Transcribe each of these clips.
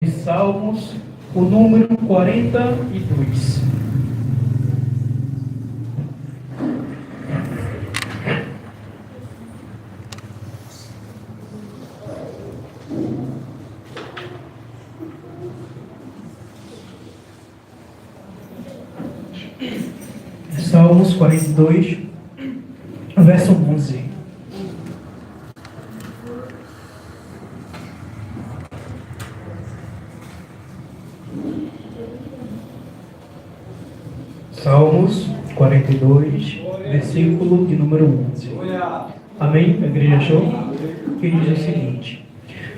de Salmos, o número 42. Salmos 42, verso 11. Salmos 42, versículo de número 11. Amém? A igreja achou? Que diz o seguinte: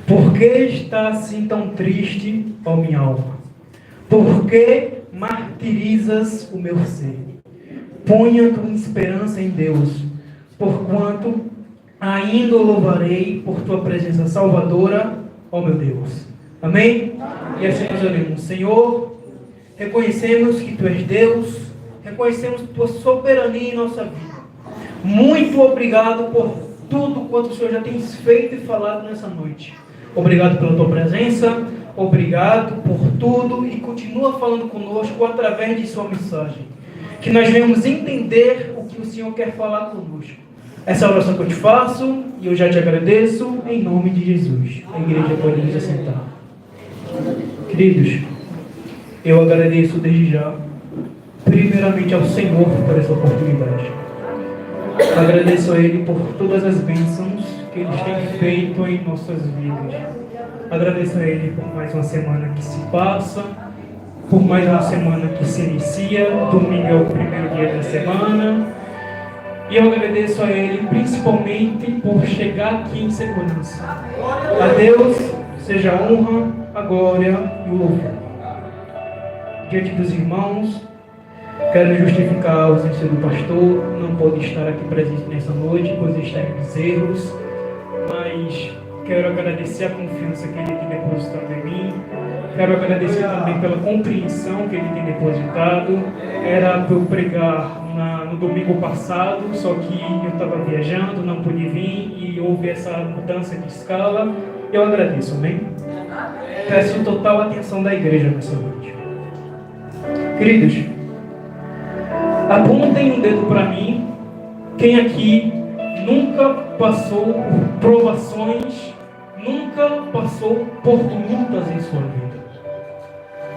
Por que está assim tão triste, ó minha alma? Por que martirizas o meu ser? Ponha tua esperança em Deus, porquanto ainda o louvarei por tua presença salvadora, ó meu Deus. Amém? E assim nós oremos. Senhor, reconhecemos que tu és Deus, reconhecemos tua soberania em nossa vida. Muito obrigado por tudo quanto o Senhor já tem feito e falado nessa noite. Obrigado pela tua presença, obrigado por tudo e continua falando conosco através de sua mensagem. Que nós venhamos entender o que o Senhor quer falar conosco. Essa é a oração que eu te faço e eu já te agradeço em nome de Jesus. A igreja pode nos assentar. Queridos, eu agradeço desde já, primeiramente ao Senhor por essa oportunidade. Agradeço a Ele por todas as bênçãos que Ele tem feito em nossas vidas. Agradeço a Ele por mais uma semana que se passa, por mais uma semana que se inicia. Domingo é o primeiro dia da semana. E eu agradeço a Ele principalmente por chegar aqui em segurança. A Deus seja a honra, a glória e o louvor. Diante dos irmãos, quero justificar a ausência do pastor. Não pode estar aqui presente nessa noite, pois está em Bezerros. Mas quero agradecer a confiança que Ele tem depositado em mim. Quero agradecer também pela compreensão que Ele tem depositado. Era para eu pregar no domingo passado, só que eu estava viajando, não pude vir e houve essa mudança de escala. Eu agradeço, amém? Peço total atenção da igreja nessa noite. Queridos, apontem um dedo para mim. Quem aqui nunca passou por provações, nunca passou por lutas em sua vida?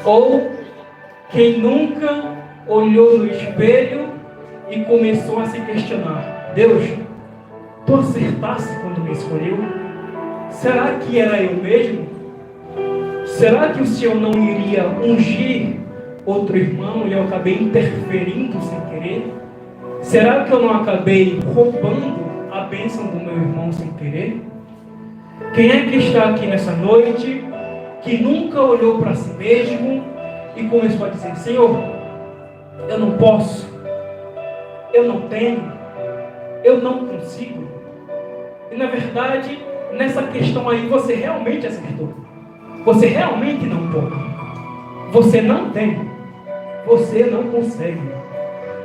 Ou quem nunca olhou no espelho e começou a se questionar: Deus, tu acertaste quando me escolheu? Será que era eu mesmo? Será que o Senhor não iria ungir outro irmão e eu acabei interferindo sem querer? Será que eu não acabei roubando a bênção do meu irmão sem querer? Quem é que está aqui nessa noite que nunca olhou para si mesmo e começou a dizer: Senhor, eu não posso, eu não tenho, eu não consigo? E na verdade, nessa questão aí, você realmente acertou. Você realmente não pode. Você não tem. Você não consegue.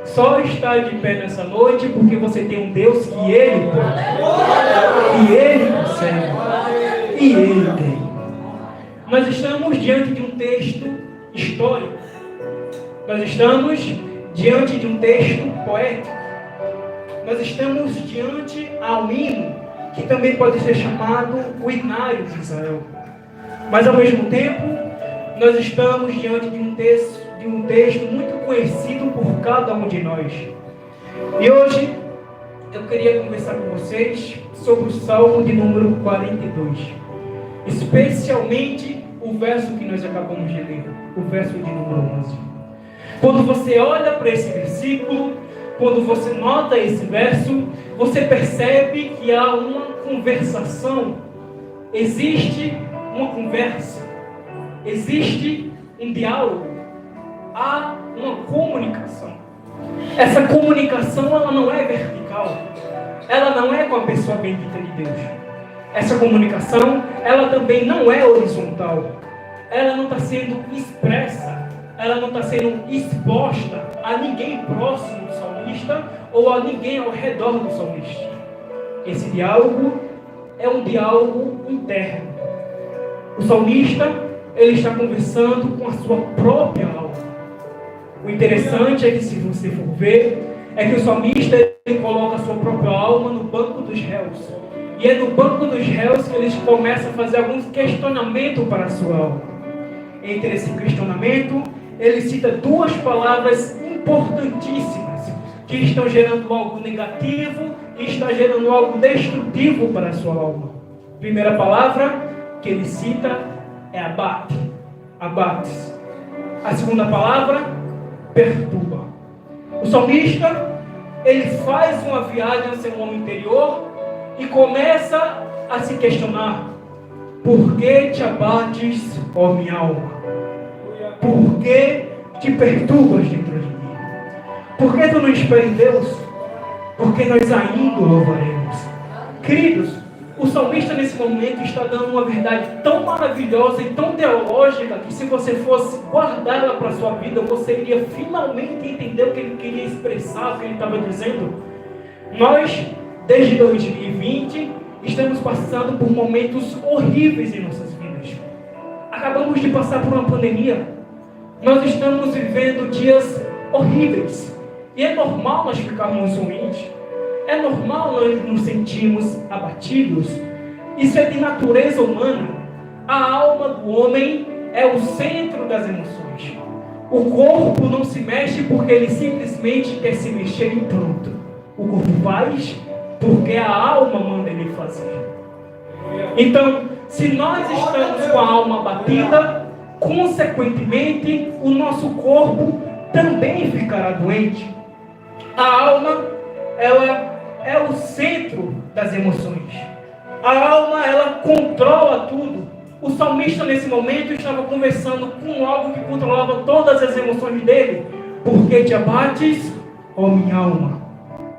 Só está de pé nessa noite porque você tem um Deus que Ele pode. E Ele consegue. E Ele tem. Nós estamos diante de um texto histórico. Nós estamos diante de um texto poético. Nós estamos diante a um hino que também pode ser chamado o Inário de Israel. Mas ao mesmo tempo, nós estamos diante de um texto muito conhecido por cada um de nós. E hoje eu queria conversar com vocês sobre o Salmo de número 42. Especialmente o verso que nós acabamos de ler, o verso de número 11. Quando você olha para esse versículo, quando você nota esse verso, você percebe que há uma conversação. Existe uma conversa. Existe um diálogo. Há uma comunicação. Essa comunicação, ela não é vertical. Ela não é com a pessoa bendita de Deus. Essa comunicação, ela também não é horizontal. Ela não está sendo expressa. Ela não está sendo exposta a ninguém próximo do salmista ou a ninguém ao redor do salmista. Esse diálogo é um diálogo interno. O salmista ele está conversando com a sua própria alma. O interessante é que, se você for ver, é que o salmista ele coloca a sua própria alma no banco dos réus. E é no banco dos réus que eles começam a fazer alguns questionamentos para a sua alma. Entre esse questionamento, ele cita duas palavras importantíssimas que estão gerando algo negativo e está gerando algo destrutivo para a sua alma. A primeira palavra que ele cita é abate. Abates. A segunda palavra, perturba. O salmista, ele faz uma viagem ao seu homem interior e começa a se questionar: por que te abates, ó minha alma? Por que te perturbas dentro de mim? Por que tu não espera em Deus? Porque nós ainda o louvaremos. Queridos, o salmista nesse momento está dando uma verdade tão maravilhosa e tão teológica que, se você fosse guardá-la para a sua vida, você iria finalmente entender o que ele queria expressar, o que ele estava dizendo. Nós, desde 2020, estamos passando por momentos horríveis em nossas vidas. Acabamos de passar por uma pandemia. Nós estamos vivendo dias horríveis. E é normal nós ficarmos ruins. É normal nós nos sentirmos abatidos. Isso é de natureza humana. A alma do homem é o centro das emoções. O corpo não se mexe porque ele simplesmente quer se mexer e pronto. O corpo faz porque a alma manda ele fazer. Então, se nós estamos com a alma abatida, consequentemente, o nosso corpo também ficará doente. A alma, ela é o centro das emoções. A alma, ela controla tudo. O salmista, nesse momento, estava conversando com algo que controlava todas as emoções dele. Por que te abates, ó minha alma?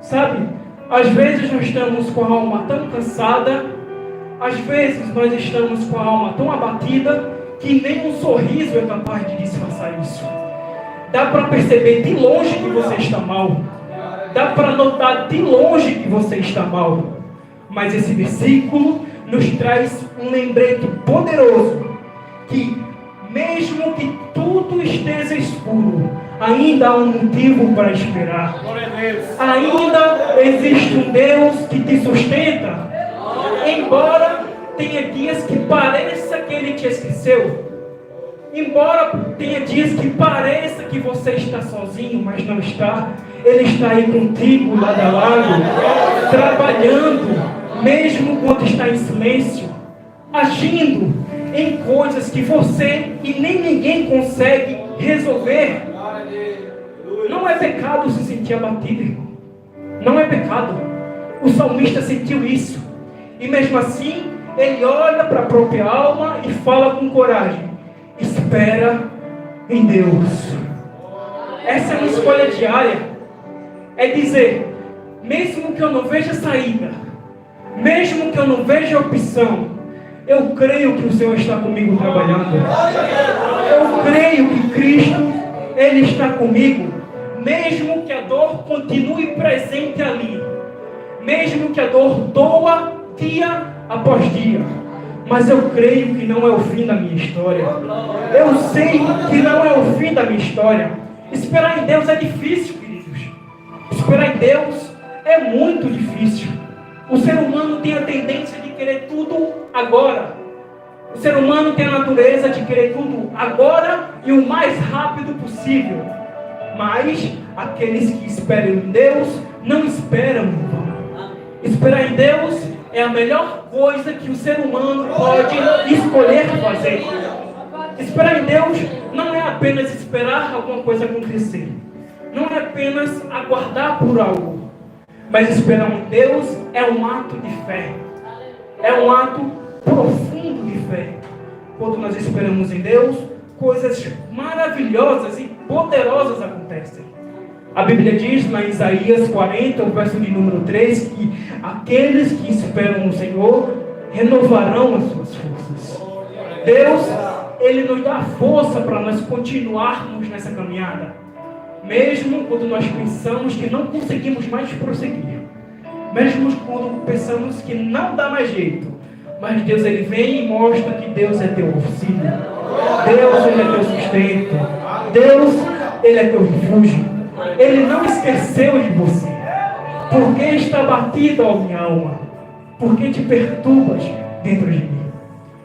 Sabe, às vezes nós estamos com a alma tão cansada, às vezes nós estamos com a alma tão abatida, que nem um sorriso é capaz de disfarçar isso. Dá para perceber de longe que você está mal. Dá para notar de longe que você está mal. Mas esse versículo nos traz um lembrete poderoso, que mesmo que tudo esteja escuro, ainda há um motivo para esperar. Ainda existe um Deus que te sustenta. Embora tenha dias que pareça que Ele te esqueceu. Embora tenha dias que pareça que você está sozinho, mas não está. Ele está aí contigo, lado a lado, trabalhando, mesmo quando está em silêncio, agindo em coisas que você e nem ninguém consegue resolver. Não é pecado se sentir abatido, irmão. Não é pecado. O salmista sentiu isso. E mesmo assim, ele olha para a própria alma e fala com coragem: espera em Deus. Essa é uma escolha diária. É dizer, mesmo que eu não veja saída, mesmo que eu não veja opção, eu creio que o Senhor está comigo trabalhando. Eu creio que Cristo, Ele está comigo. Mesmo que a dor continue presente ali, mesmo que a dor doa dia após dia, mas eu creio que não é o fim da minha história. Eu sei que não é o fim da minha história. Esperar em Deus é difícil, queridos. Esperar em Deus é muito difícil. O ser humano tem a tendência de querer tudo agora. O ser humano tem a natureza de querer tudo agora e o mais rápido possível. Mas aqueles que esperam em Deus não esperam em vão. Esperar em Deus é a melhor coisa que o ser humano pode escolher fazer. Esperar em Deus não é apenas esperar alguma coisa acontecer. Não é apenas aguardar por algo. Mas esperar em Deus é um ato de fé. É um ato profundo de fé. Quando nós esperamos em Deus, coisas maravilhosas e poderosas acontecem. A Bíblia diz lá em Isaías 40, o verso de número 3, que aqueles que esperam no Senhor renovarão as suas forças. Deus, Ele nos dá força para nós continuarmos nessa caminhada. Mesmo quando nós pensamos que não conseguimos mais prosseguir. Mesmo quando pensamos que não dá mais jeito. Mas Deus, Ele vem e mostra que Deus é teu auxílio. Deus, Ele é teu sustento. Deus, Ele é teu refúgio. Ele não esqueceu de você. Por que está batida, ó minha alma? Por que te perturbas dentro de mim?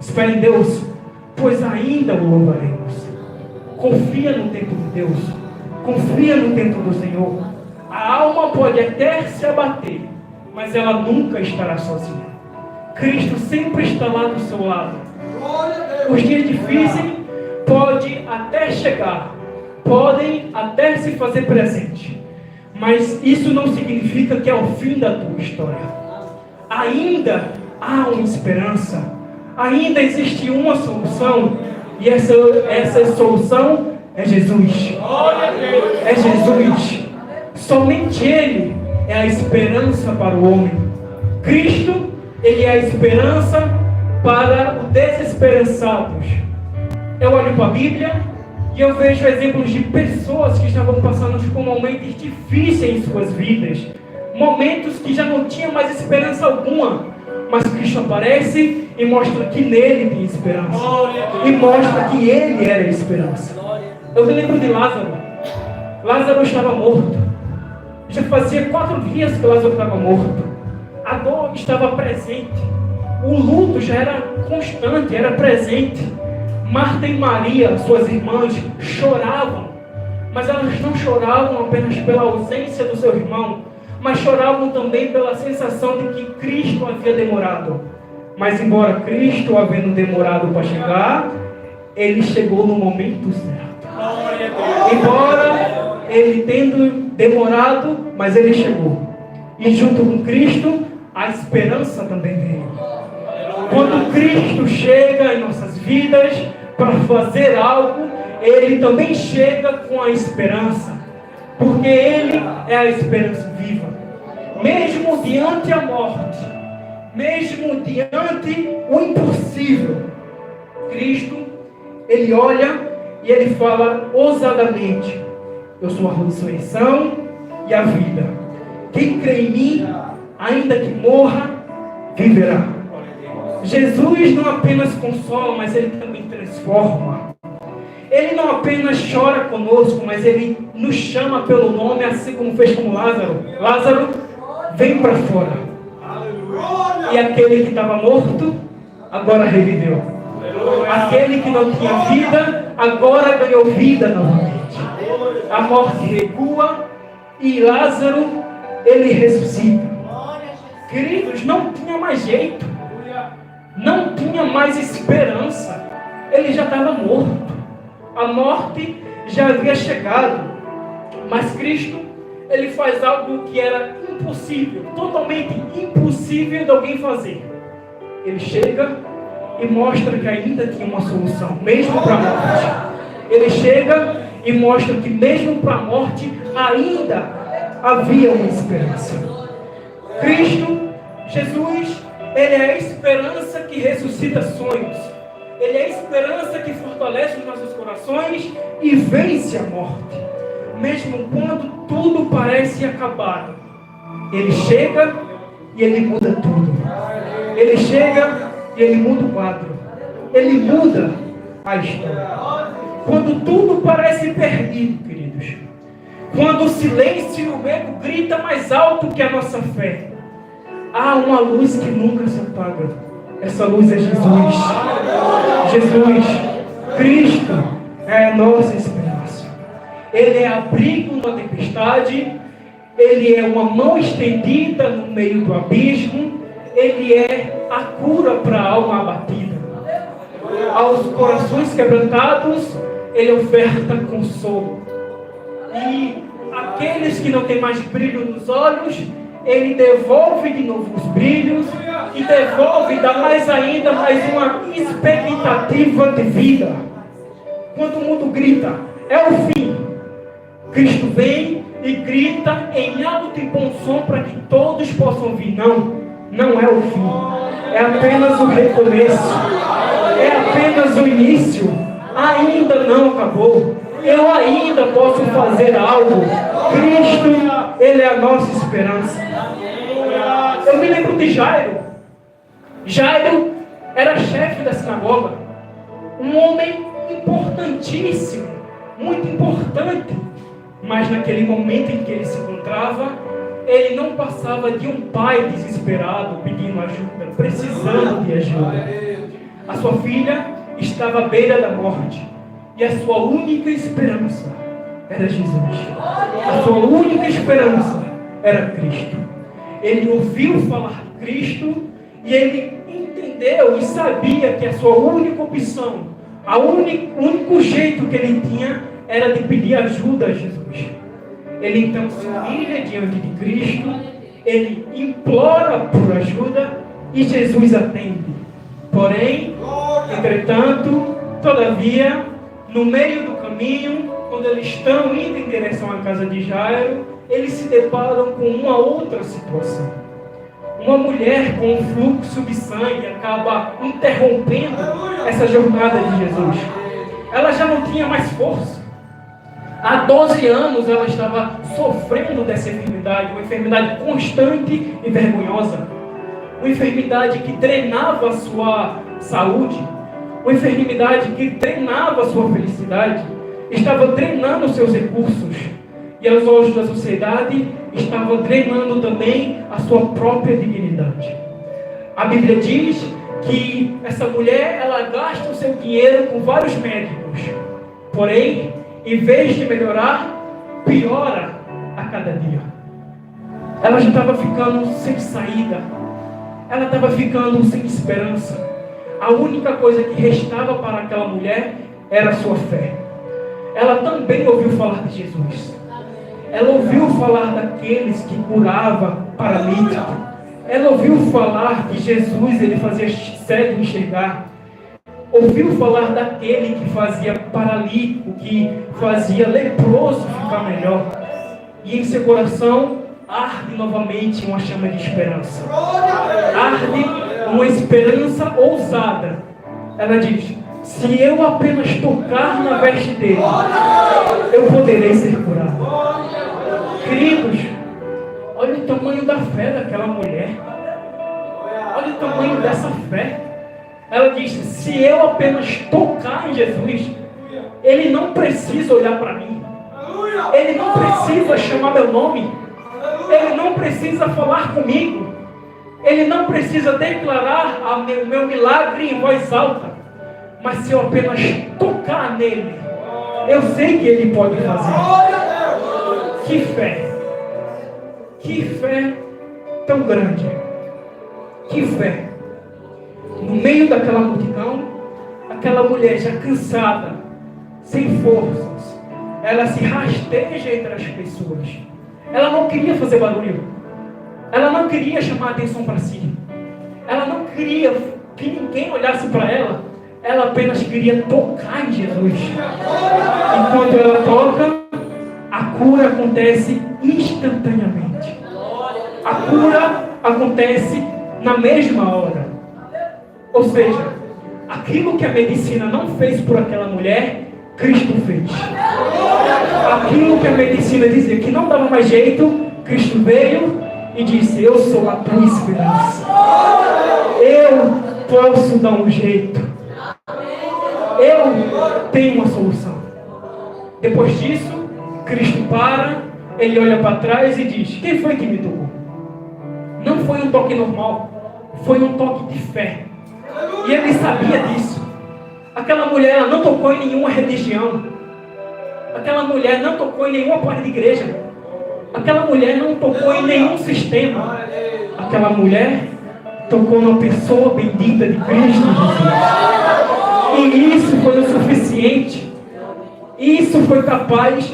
Espere em Deus, pois ainda o louvaremos. Confia no tempo de Deus. Confia no tempo do Senhor. A alma pode até se abater, mas ela nunca estará sozinha. Cristo sempre está lá do seu lado. Os dias difíceis podem até chegar, podem até se fazer presente, mas isso não significa que é o fim da tua história. Ainda há uma esperança, ainda existe uma solução, e essa solução é Jesus. É Jesus. Somente Ele é a esperança para o homem. Cristo, Ele é a esperança para os desesperançados. Eu olho para a Bíblia e eu vejo exemplos de pessoas que estavam passando por momentos difíceis em suas vidas, momentos que já não tinham mais esperança alguma, mas Cristo aparece e mostra que nele tem esperança, e mostra que Ele era a esperança. Eu me lembro de Lázaro. Lázaro estava morto. Já fazia 4 dias que Lázaro estava morto. A dor estava presente, o luto já era constante, era presente. Marta e Maria, suas irmãs, choravam, mas elas não choravam apenas pela ausência do seu irmão, mas choravam também pela sensação de que Cristo havia demorado. Mas embora Cristo havendo demorado para chegar, Ele chegou no momento certo. Embora Ele tendo demorado, mas Ele chegou. E junto com Cristo, a esperança também veio. Quando Cristo chega em nossas vidas para fazer algo, Ele também chega com a esperança, porque Ele é a esperança viva. Mesmo diante a morte, mesmo diante o impossível, Cristo, Ele olha e Ele fala ousadamente: eu sou a ressurreição e a vida. Quem crê em mim, ainda que morra, viverá. Jesus não apenas consola, mas Ele também transforma. Ele não apenas chora conosco, mas Ele nos chama pelo nome, assim como fez com Lázaro. Lázaro, vem para fora. E aquele que estava morto, agora reviveu. Aquele que não tinha vida, agora ganhou vida novamente. A morte recua e Lázaro, ele ressuscita. Queridos, não tinha mais jeito. Não tinha mais esperança. Ele já estava morto. A morte já havia chegado. Mas Cristo, Ele faz algo que era impossível, totalmente impossível de alguém fazer. Ele chega e mostra que ainda tinha uma solução, mesmo para a morte. Ele chega e mostra que mesmo para a morte ainda havia uma esperança. Cristo, Jesus, Ele é a esperança que ressuscita sonhos. Ele é a esperança que fortalece os nossos corações e vence a morte. Mesmo quando tudo parece acabar, Ele chega e Ele muda tudo. Ele chega e Ele muda o quadro. Ele muda a história. Quando tudo parece perdido, queridos, quando o silêncio e o medo grita mais alto que a nossa fé, há uma luz que nunca se apaga. Essa luz é Jesus. Jesus, Cristo é a nossa esperança. Ele é abrigo na tempestade. Ele é uma mão estendida no meio do abismo. Ele é a cura para a alma abatida. Aos corações quebrantados, Ele oferta consolo. E aqueles que não têm mais brilho nos olhos, Ele devolve de novo os brilhos e devolve, dá mais ainda, mais uma expectativa de vida. Quando o mundo grita, é o fim, Cristo vem e grita em alto e bom som para que todos possam ouvir. Não, não é o fim, é apenas o recomeço, é apenas o início, ainda não acabou. Eu ainda posso fazer algo. Cristo, Ele é a nossa esperança. Eu me lembro de Jairo. Jairo era chefe da sinagoga. Um homem importantíssimo, muito importante. Mas naquele momento em que ele se encontrava, ele não passava de um pai desesperado, pedindo ajuda, precisando de ajuda. A sua filha estava à beira da morte. E a sua única esperança era Jesus. A sua única esperança era Cristo. Ele ouviu falar de Cristo e ele entendeu e sabia que a sua única opção, o único jeito que ele tinha era de pedir ajuda a Jesus. Ele então se humilha diante de Cristo, ele implora por ajuda e Jesus atende. Porém, entretanto, todavia, no meio do caminho, quando eles estão indo em direção à casa de Jairo, eles se deparam com uma outra situação. Uma mulher com um fluxo de sangue acaba interrompendo essa jornada de Jesus. Ela já não tinha mais força. Há 12 anos ela estava sofrendo dessa enfermidade, uma enfermidade constante e vergonhosa. Uma enfermidade que drenava a sua saúde, uma enfermidade que drenava a sua felicidade, estava drenando os seus recursos. E aos olhos da sociedade, estava drenando também a sua própria dignidade. A Bíblia diz que essa mulher, ela gasta o seu dinheiro com vários médicos. Porém, em vez de melhorar, piora a cada dia. Ela já estava ficando sem saída. Ela estava ficando sem esperança. A única coisa que restava para aquela mulher era a sua fé. Ela também ouviu falar de Jesus. Ela ouviu falar daqueles que curava paralítico. Ela ouviu falar que Jesus, ele fazia cego enxergar. Ouviu falar daquele que fazia paralítico, que fazia leproso ficar melhor. E em seu coração arde novamente uma chama de esperança. Arde uma esperança ousada. Ela diz: se eu apenas tocar na veste dele, eu poderei ser curado. Queridos, olha o tamanho da fé daquela mulher. Olha o tamanho dessa fé. Ela diz: se eu apenas tocar em Jesus, ele não precisa olhar para mim. Ele não precisa chamar meu nome. Ele não precisa falar comigo. Ele não precisa declarar o meu milagre em voz alta. Mas se eu apenas tocar nele, eu sei que ele pode fazer. Que fé! Que fé tão grande! Que fé! No meio daquela multidão, aquela mulher já cansada, sem forças, ela se rasteja entre as pessoas. Ela não queria fazer barulho. Ela não queria chamar a atenção para si. Ela não queria que ninguém olhasse para ela. Ela apenas queria tocar em Jesus. Enquanto ela toca, a cura acontece instantaneamente. A cura acontece na mesma hora. Ou seja, aquilo que a medicina não fez por aquela mulher, Cristo fez. Aquilo que a medicina dizia que não dava mais jeito, Cristo veio e disse: eu sou a tua esperança. Eu posso dar um jeito. Eu tenho uma solução. Depois disso, Cristo para, ele olha para trás e diz: quem foi que me tocou? Não foi um toque normal, foi um toque de fé. E ele sabia disso. Aquela mulher, ela não tocou em nenhuma religião. Aquela mulher não tocou em nenhuma parte de igreja. Aquela mulher não tocou em nenhum sistema. Aquela mulher tocou na pessoa bendita de Cristo Jesus. E isso foi o suficiente. Isso foi capaz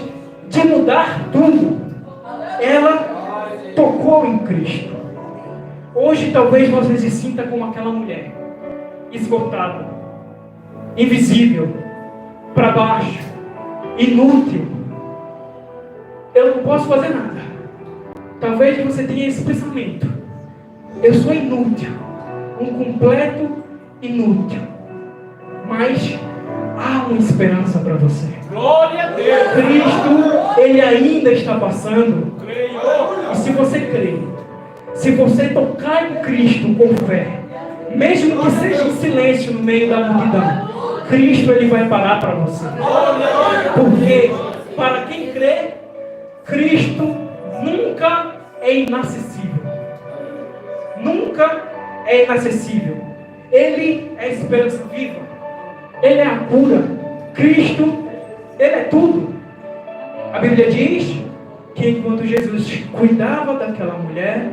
de mudar tudo. Ela tocou em Cristo. Hoje talvez você se sinta como aquela mulher, esgotada, invisível, para baixo, inútil. Eu não posso fazer nada. Talvez você tenha esse pensamento: eu sou inútil, um completo inútil. Mas há uma esperança para você. Glória a Deus. Cristo, ele ainda está passando. E se você crer, se você tocar em Cristo com fé, mesmo que seja em silêncio no meio da multidão, Cristo ele vai parar para você. Porque para quem crê, Cristo nunca é inacessível. Nunca é inacessível. Ele é a esperança viva. Ele é a cura. Cristo, ele é tudo. A Bíblia diz que enquanto Jesus cuidava daquela mulher,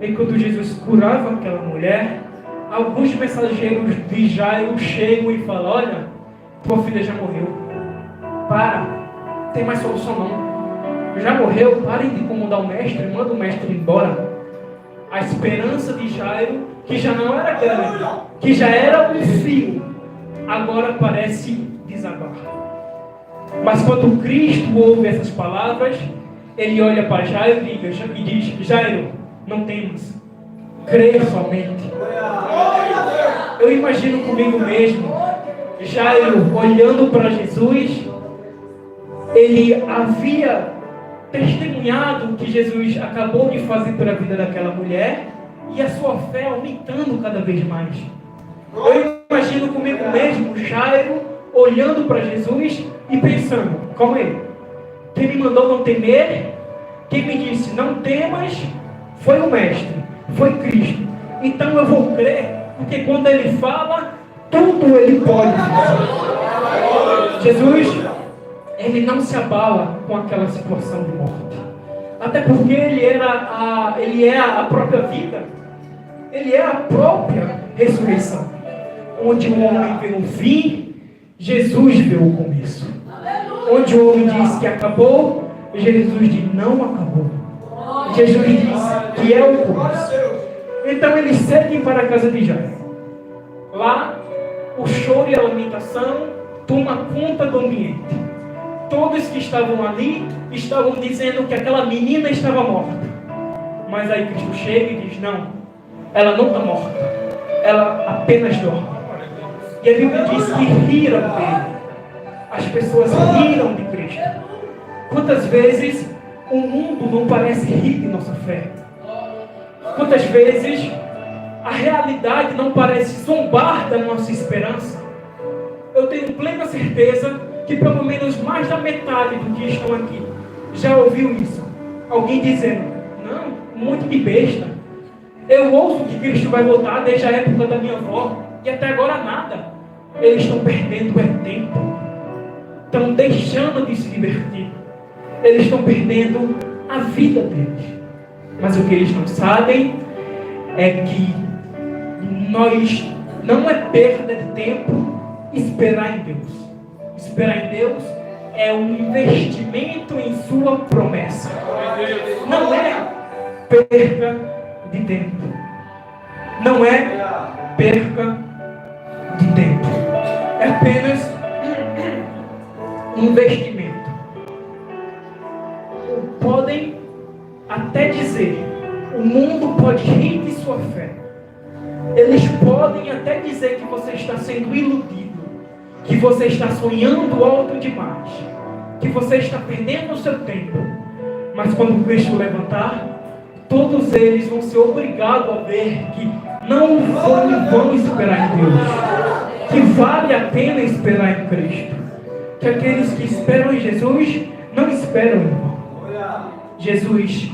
enquanto Jesus curava aquela mulher, alguns mensageiros de Jairo chegam e falam: olha, tua filha já morreu. Para, não tem mais solução não. Já morreu, parem de incomodar o mestre, manda o mestre embora. A esperança de Jairo, que já não era grande, que já era um fio, agora parece desabar. Mas quando Cristo ouve essas palavras, ele olha para Jairo e diz: Jairo, não temas, creia somente. Eu imagino comigo mesmo, Jairo olhando para Jesus, ele havia testemunhado que Jesus acabou de fazer pela vida daquela mulher e a sua fé aumentando cada vez mais. Eu imagino comigo mesmo, Jairo olhando para Jesus e pensando: calma aí, quem me mandou não temer, quem me disse não temas, foi o Mestre, foi Cristo. Então eu vou crer, porque quando ele fala, tudo ele pode fazer. Jesus, ele não se abala com aquela situação de morte. Até porque ele é a própria vida. Ele é a própria ressurreição. Onde o homem vê o fim, Jesus vê o começo. Onde o homem diz que acabou, Jesus diz: não acabou. Jesus diz que é o começo. Então eles seguem para a casa de Jairo. Lá, o choro e a lamentação toma conta do ambiente. Todos que estavam ali estavam dizendo que aquela menina estava morta. Mas aí Cristo chega e diz: não, ela não está morta, ela apenas dorme. E a Bíblia diz que riram dele. As pessoas riram de Cristo. Quantas vezes o mundo não parece rir de nossa fé? Quantas vezes a realidade não parece zombar da nossa esperança? Eu tenho plena certeza que pelo menos mais da metade do que estão aqui já ouviu isso. Alguém dizendo: não, um monte de besta. Eu ouço que Cristo vai voltar desde a época da minha avó e até agora nada. Eles estão perdendo tempo. Estão deixando de se divertir. Eles estão perdendo a vida deles. Mas o que eles não sabem é que não é perda de tempo esperar em Deus. Esperar em Deus é um investimento em sua promessa. Não é perca de tempo. Não é perca de tempo. É apenas um investimento. Podem até dizer, o mundo pode rir de sua fé. Eles podem até dizer que você está sendo iludido, que você está sonhando alto demais, que você está perdendo o seu tempo. Mas quando Cristo levantar, todos eles vão ser obrigados a ver que não vão esperar em Deus, que vale a pena esperar em Cristo, que aqueles que esperam em Jesus não esperam em vão. Jesus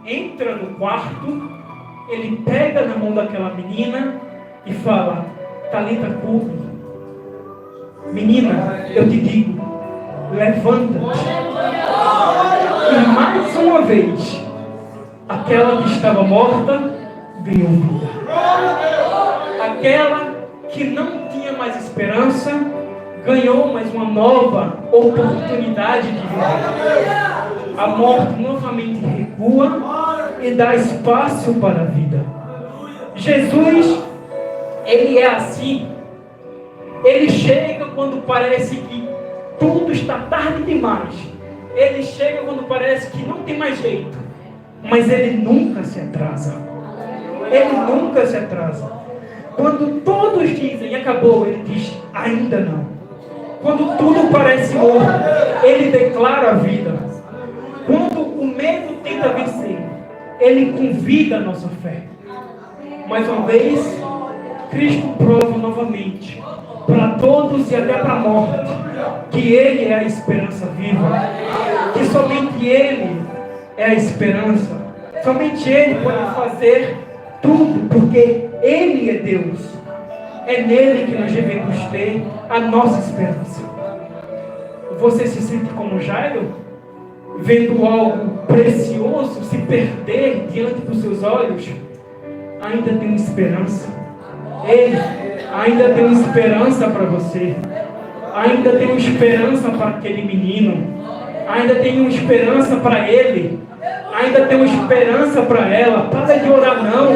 entra no quarto, ele pega na mão daquela menina e fala: Talita cumi. Menina, eu te digo, levanta-te. E mais uma vez, aquela que estava morta ganhou vida. Aquela que não tinha mais esperança ganhou mais uma nova oportunidade de viver. A morte novamente recua e dá espaço para a vida. Jesus, ele é assim. Ele chega quando parece que tudo está tarde demais. Ele chega quando parece que não tem mais jeito. Mas ele nunca se atrasa. Ele nunca se atrasa. Quando todos dizem acabou, ele diz ainda não. Quando tudo parece morto, ele declara a vida. Quando o medo tenta vencer, ele convida a nossa fé. Mais uma vez, Cristo prova novamente para todos e até para a morte, que Ele é a esperança viva, que somente Ele é a esperança, somente Ele pode fazer tudo, porque Ele é Deus. É nele que nós devemos ter a nossa esperança. Você se sente como Jairo, vendo algo precioso se perder diante dos seus olhos? Ainda tem uma esperança. Ele ainda tem uma esperança para você. Ainda tem uma esperança para aquele menino. Ainda tem uma esperança para ele. Ainda tem uma esperança para ela. Para de orar não.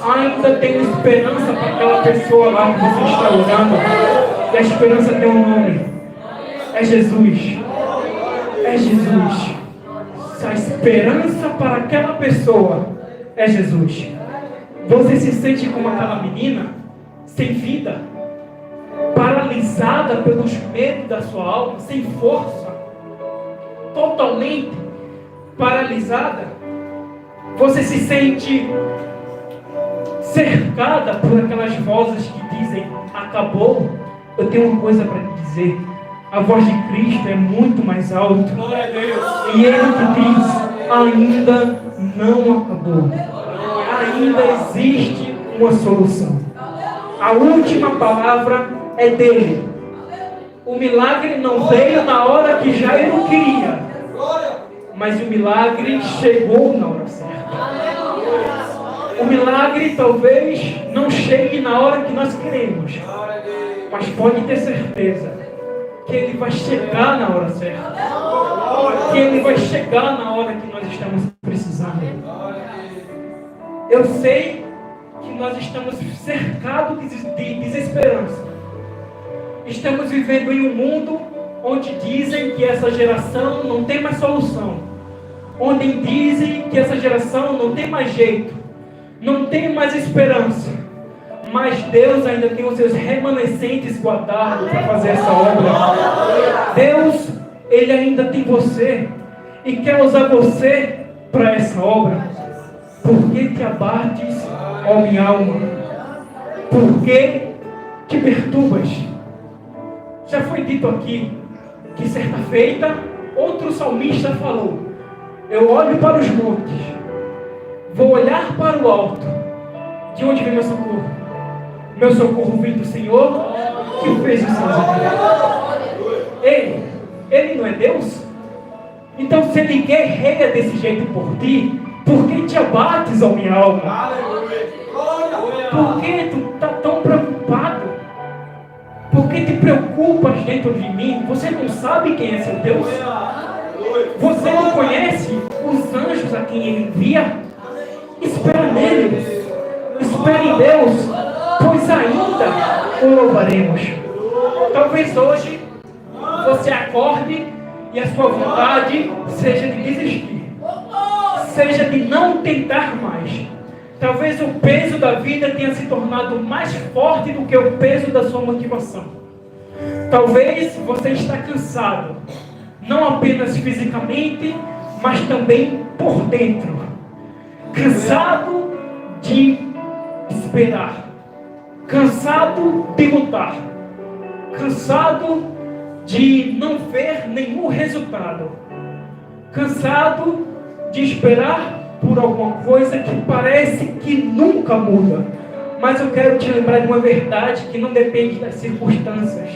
Ainda tem uma esperança para aquela pessoa lá que você está orando. E a esperança tem um nome. É Jesus. É Jesus. A esperança para aquela pessoa é Jesus. Você se sente como aquela menina, sem vida, paralisada pelos medos da sua alma, sem força, totalmente paralisada. Você se sente cercada por aquelas vozes que dizem: acabou. Eu tenho uma coisa para te dizer. A voz de Cristo é muito mais alta. E Ele que diz: ainda não acabou. Ainda existe uma solução. A última palavra é dele. O milagre não veio na hora que Jairo queria, mas o milagre chegou na hora certa. O milagre talvez não chegue na hora que nós queremos, mas pode ter certeza que ele vai chegar na hora certa. Que ele vai chegar na hora que nós estamos precisando. Eu sei que nós estamos cercados de desesperança. Estamos vivendo em um mundo onde dizem que essa geração não tem mais solução. Onde dizem que essa geração não tem mais jeito. Não tem mais esperança. Mas Deus ainda tem os seus remanescentes guardados para fazer essa obra. Deus, Ele ainda tem você e quer usar você para essa obra. Por que te abates, ó minha alma? Por que te perturbas? Já foi dito aqui que certa feita outro salmista falou: eu olho para os montes, vou olhar para o alto. De onde vem meu socorro? Meu socorro vem do Senhor, que fez os céus e terra. Ele não é Deus? Então, se Ele guerreia desse jeito por ti, por que te abates, ó minha alma? Por que tu está tão preocupado? Por que te preocupas dentro de mim? Você não sabe quem é seu Deus? Você não conhece os anjos a quem Ele envia? Espera nele. Espere em Deus, pois ainda o louvaremos. Talvez hoje você acorde e a sua vontade seja de desistir, seja de não tentar mais. Talvez o peso da vida tenha se tornado mais forte do que o peso da sua motivação. Talvez você está cansado, não apenas fisicamente, mas também por dentro. Cansado de esperar, cansado de lutar, cansado de não ver nenhum resultado, cansado de esperar por alguma coisa que parece que nunca muda. Mas eu quero te lembrar de uma verdade que não depende das circunstâncias.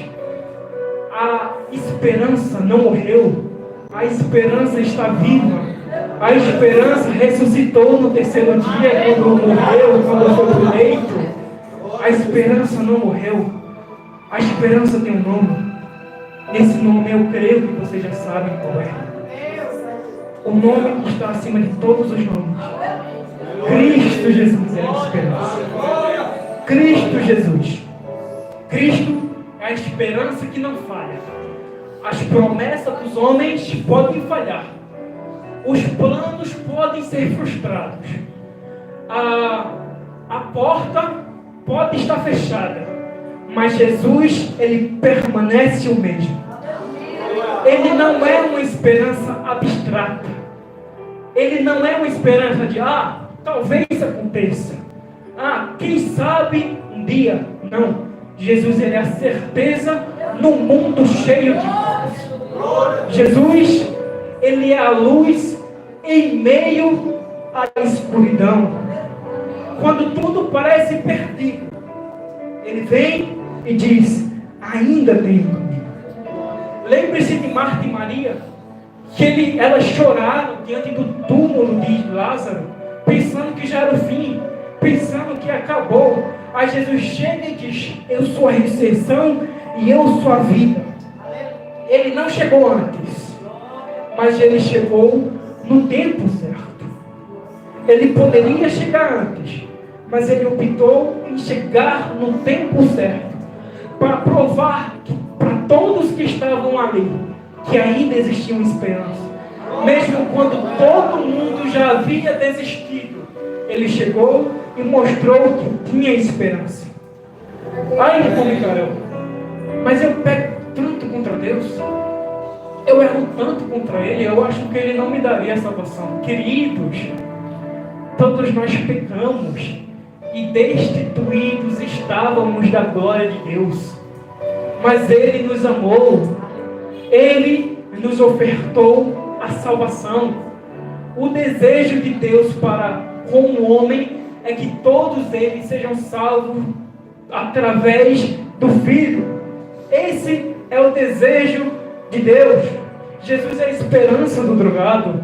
A esperança não morreu, a esperança está viva. A esperança ressuscitou no terceiro dia, quando morreu, quando foi para o leito. A esperança não morreu. A esperança tem um nome. Esse nome eu creio que vocês já sabem qual é. O nome que está acima de todos os nomes. Cristo Jesus é a esperança. Cristo Jesus. Cristo é a esperança que não falha. As promessas dos homens podem falhar. Os planos podem ser frustrados. A porta pode estar fechada. Mas Jesus, Ele permanece o mesmo. Ele não é uma esperança abstrata. Ele não é uma esperança de, talvez aconteça. Quem sabe um dia. Não. Jesus, ele é a certeza no mundo cheio de nós. Jesus, ele é a luz em meio à escuridão. Quando tudo parece perdido, ele vem e diz: ainda tenho caminho. Lembre-se de Marta e Maria, que elas choraram diante do túmulo de Lázaro, pensando que já era o fim, pensando que acabou. Aí Jesus chega e diz: eu sou a ressurreição e eu sou a vida. Ele não chegou antes, mas ele chegou no tempo certo. Ele poderia chegar antes, mas ele optou em chegar no tempo certo, para provar para todos que estavam ali que ainda existia uma esperança. Mesmo quando todo mundo já havia desistido, ele chegou e mostrou que tinha esperança. Ai, Carol, mas eu pego tanto contra Deus, eu erro tanto contra Ele, eu acho que Ele não me daria salvação. Queridos, todos nós pecamos e destituídos estávamos da glória de Deus, mas Ele nos amou, Ele nos ofertou a salvação. O desejo de Deus para com o homem é que todos eles sejam salvos através do Filho. Esse é o desejo de Deus. Jesus é a esperança do drogado.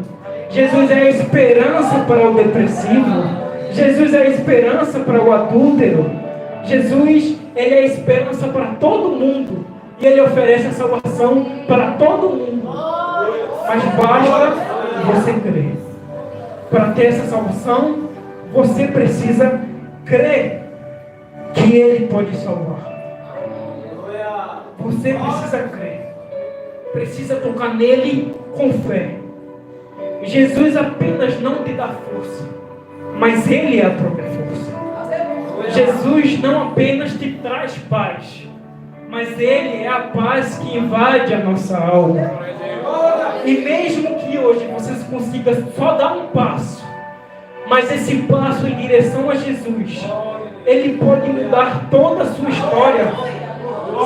Jesus é a esperança para o depressivo. Jesus é a esperança para o adúltero. Jesus, ele é a esperança para todo mundo. E ele oferece a salvação para todo mundo. Mas basta você crer. Para ter essa salvação, você precisa crer que Ele pode salvar. Você precisa crer. Precisa tocar nele com fé. Jesus apenas não te dá força, mas Ele é a própria força. Jesus não apenas te traz paz, mas Ele é a paz que invade a nossa alma. E mesmo que hoje você consiga só dar um passo, mas esse passo em direção a Jesus, Ele pode mudar toda a sua história.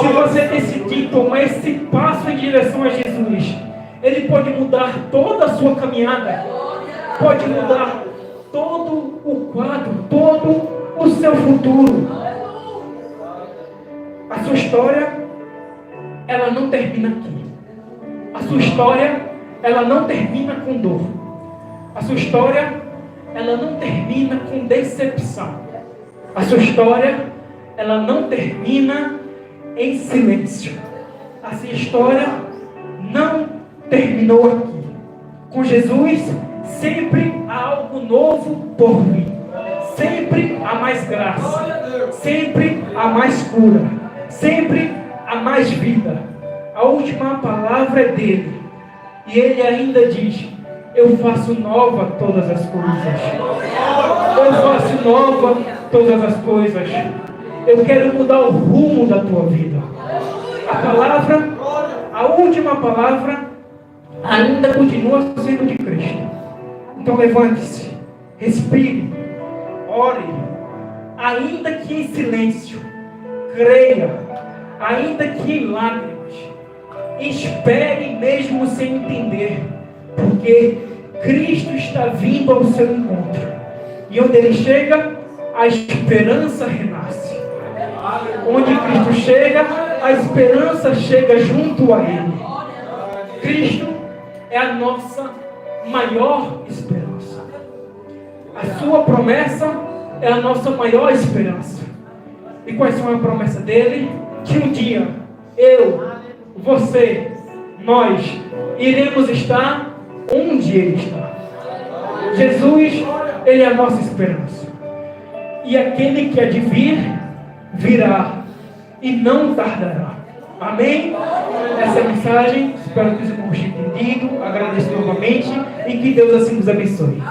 Se você decidir tomar esse passo em direção a Jesus, Ele pode mudar toda a sua caminhada, pode mudar todo o quadro, todo o seu futuro. A sua história, ela não termina aqui. A sua história, ela não termina com dor. A sua história, ela não termina com decepção. A sua história, ela não termina em silêncio. A sua história não terminou aqui. Com Jesus, sempre há algo novo por vir. Sempre há mais graça. Sempre há mais cura. Sempre há mais vida. A última palavra é dele. E ele ainda diz: eu faço nova todas as coisas. Eu faço nova todas as coisas. Eu quero mudar o rumo da tua vida. A palavra, a última palavra, ainda continua sendo de Cristo. Então levante-se, respire, ore, ainda que em silêncio, creia, ainda que em lágrimas, espere mesmo sem entender, porque Cristo está vindo ao seu encontro. E onde Ele chega, a esperança renasce. Onde Cristo chega, a esperança chega junto a Ele. Cristo é a nossa maior esperança. A sua promessa é a nossa maior esperança. E quais são as promessas dele? Que um dia eu, você, nós iremos estar onde Ele está. Jesus, Ele é a nossa esperança. E aquele que há de vir, virá e não tardará. Amém? Essa é a mensagem. Espero que os irmãos tenham entendido. Agradeço novamente e que Deus assim nos abençoe.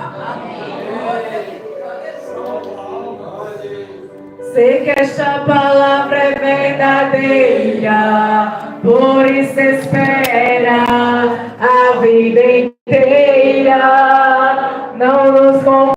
Sei que esta palavra é verdadeira, por isso espera a vida em